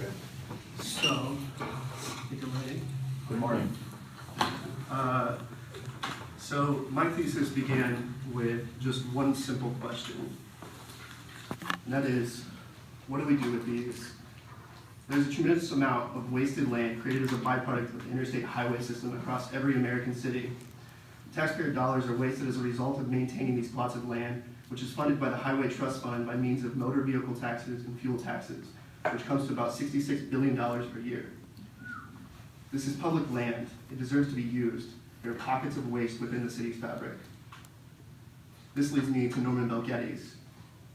Okay. So, I think I'm ready. Good morning. So my thesis began with just one simple question, and that is, what do we do with these? There's a tremendous amount of wasted land created as a byproduct of the interstate highway system across every American city. Taxpayer dollars are wasted as a result of maintaining these plots of land, which is funded by the Highway Trust Fund by means of motor vehicle taxes and fuel taxes, which comes to about $66 billion per year. This is public land. It deserves to be used. There are pockets of waste within the city's fabric. This leads me to Norman Belgetti's.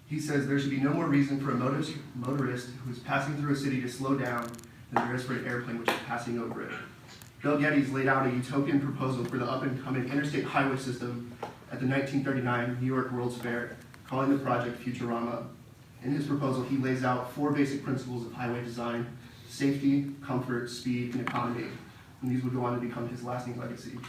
He says there should be no more reason for a motorist who is passing through a city to slow down than there is for an airplane which is passing over it. Belgetti's laid out a utopian proposal for the up-and-coming interstate highway system at the 1939 New York World's Fair, calling the project Futurama. In his proposal, he lays out 4 basic principles of highway design: safety, comfort, speed, and economy. And these would go on to become his lasting legacy.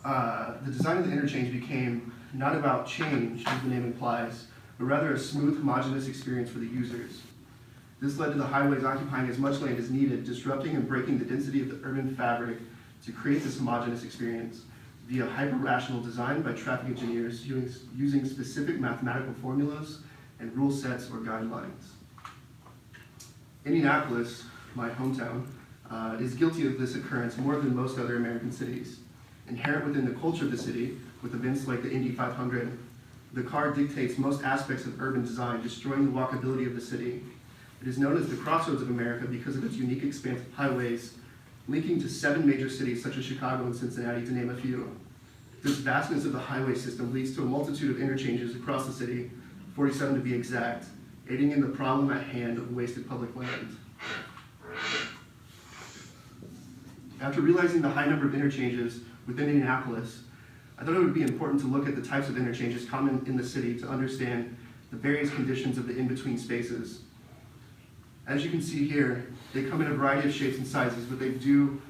The design of the interchange became not about change, as the name implies, but rather a smooth, homogeneous experience for the users. This led to the highways occupying as much land as needed, disrupting and breaking the density of the urban fabric to create this homogeneous experience via hyper-rational design by traffic engineers using specific mathematical formulas and rule sets or guidelines. Indianapolis, my hometown, is guilty of this occurrence more than most other American cities. Inherent within the culture of the city, with events like the Indy 500, the car dictates most aspects of urban design, destroying the walkability of the city. It is known as the crossroads of America because of its unique expanse of highways, linking to 7 major cities such as Chicago and Cincinnati, to name a few. This vastness of the highway system leads to a multitude of interchanges across the city, 47 to be exact, aiding in the problem at hand of wasted public land. After realizing the high number of interchanges within Indianapolis, I thought it would be important to look at the types of interchanges common in the city to understand the various conditions of the in-between spaces. As you can see here, they come in a variety of shapes and sizes, but they do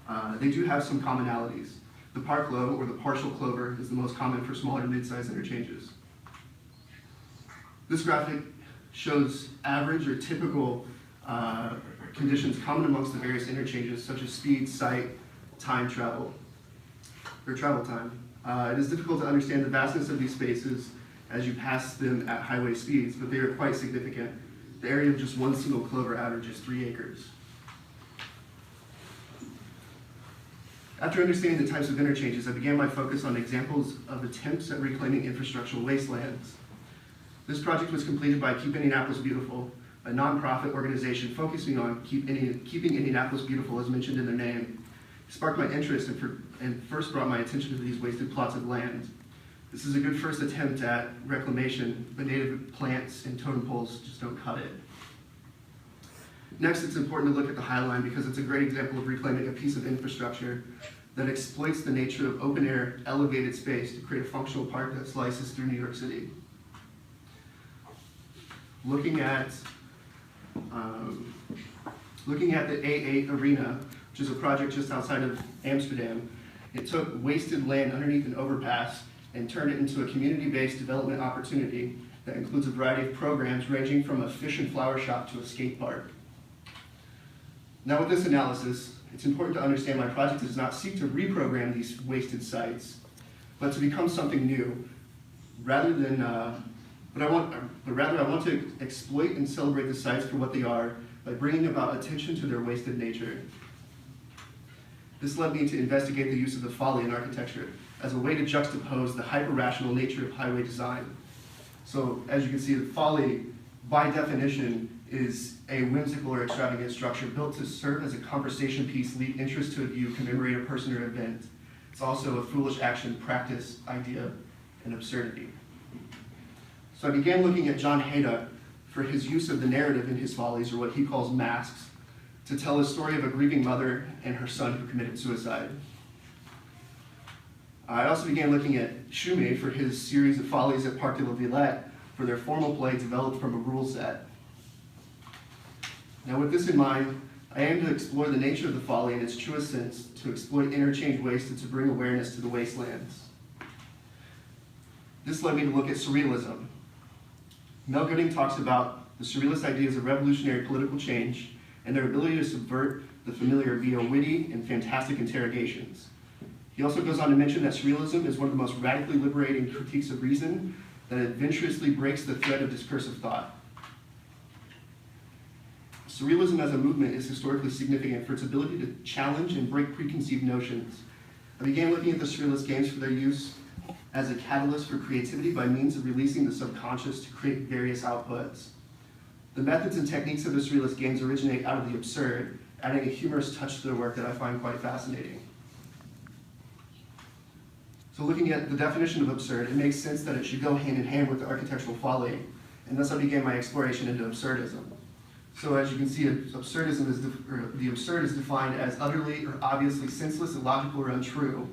have some commonalities. The park low, or the partial clover, is the most common for smaller to mid-sized interchanges. This graphic shows average or typical conditions common amongst the various interchanges, such as speed, sight, travel time. It is difficult to understand the vastness of these spaces as you pass them at highway speeds, but they are quite significant. The area of just one single clover averages 3 acres. After understanding the types of interchanges, I began my focus on examples of attempts at reclaiming infrastructural wastelands. This project was completed by Keep Indianapolis Beautiful, a nonprofit organization focusing on keeping Indianapolis beautiful, as mentioned in their name. It sparked my interest and first brought my attention to these wasted plots of land. This is a good first attempt at reclamation, but native plants and totem poles just don't cut it. Next, it's important to look at the High Line because it's a great example of reclaiming a piece of infrastructure that exploits the nature of open-air, elevated space to create a functional park that slices through New York City. Looking at the A8 Arena, which is a project just outside of Amsterdam, it took wasted land underneath an overpass and turned it into a community-based development opportunity that includes a variety of programs ranging from a fish and flower shop to a skate park. Now with this analysis, it's important to understand my project does not seek to reprogram these wasted sites, but to become something new, rather I want to exploit and celebrate the sites for what they are by bringing about attention to their wasted nature. This led me to investigate the use of the folly in architecture as a way to juxtapose the hyper-rational nature of highway design. So as you can see, the folly, by definition, is a whimsical or extravagant structure built to serve as a conversation piece, lead interest to a view, commemorate a person or event. It's also a foolish action, practice, idea, and absurdity. So I began looking at John Haydock for his use of the narrative in his follies, or what he calls masks, to tell a story of a grieving mother and her son who committed suicide. I also began looking at Shume for his series of follies at Parc de la Villette for their formal play developed from a rule set. Now with this in mind, I aim to explore the nature of the folly in its truest sense, to exploit interchange waste and to bring awareness to the wastelands. This led me to look at surrealism. Mel Gooding talks about The Surrealist ideas of revolutionary political change and their ability to subvert the familiar via witty and fantastic interrogations. He also goes on to mention that Surrealism is one of the most radically liberating critiques of reason that adventurously breaks the thread of discursive thought. Surrealism as a movement is historically significant for its ability to challenge and break preconceived notions. I began looking at the Surrealist games for their use as a catalyst for creativity by means of releasing the subconscious to create various outputs. The methods and techniques of the Surrealist games originate out of the absurd, adding a humorous touch to their work that I find quite fascinating. So looking at the definition of absurd, it makes sense that it should go hand in hand with the architectural folly, and thus I began my exploration into absurdism. So as you can see, the absurd is defined as utterly or obviously senseless, illogical, or untrue,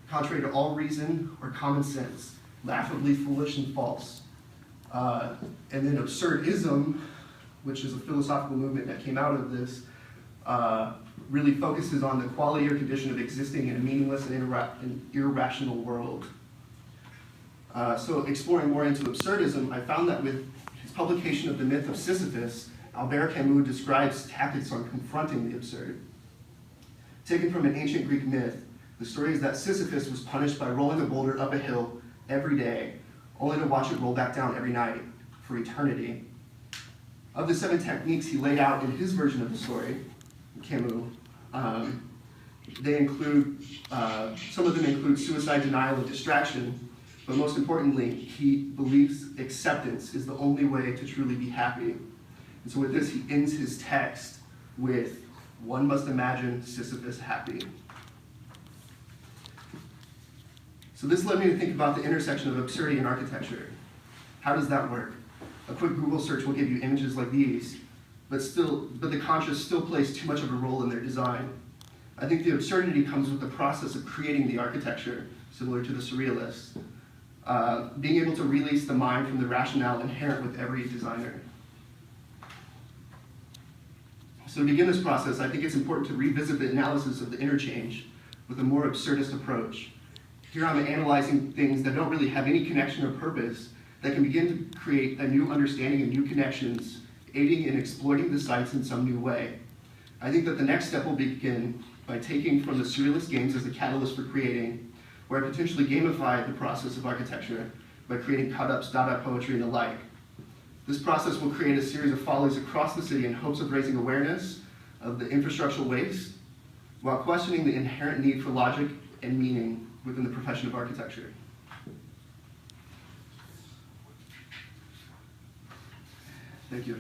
contrary to all reason or common sense, laughably foolish and false. And then absurdism, which is a philosophical movement that came out of this, really focuses on the quality or condition of existing in a meaningless and irrational world. So exploring more into absurdism, I found that with his publication of the myth of Sisyphus, Albert Camus describes tactics on confronting the absurd. Taken from an ancient Greek myth, the story is that Sisyphus was punished by rolling a boulder up a hill every day, only to watch it roll back down every night for eternity. Of the 7 techniques he laid out in his version of the story, Camus, they include, some of them include suicide, denial, and distraction, but most importantly, he believes acceptance is the only way to truly be happy. And so with this, he ends his text with, "One must imagine Sisyphus happy." So this led me to think about the intersection of absurdity and architecture. How does that work? A quick Google search will give you images like these, but the conscious still plays too much of a role in their design. I think the absurdity comes with the process of creating the architecture, similar to the Surrealists, being able to release the mind from the rationale inherent with every designer. So to begin this process, I think it's important to revisit the analysis of the interchange with a more absurdist approach. Here I'm analyzing things that don't really have any connection or purpose that can begin to create a new understanding and new connections, aiding in exploiting the sites in some new way. I think that the next step will begin by taking from the Surrealist games as a catalyst for creating, where I potentially gamify the process of architecture by creating cut-ups, dot poetry, and the like. This process will create a series of follies across the city in hopes of raising awareness of the infrastructural waste, while questioning the inherent need for logic and meaning within the profession of architecture. Thank you.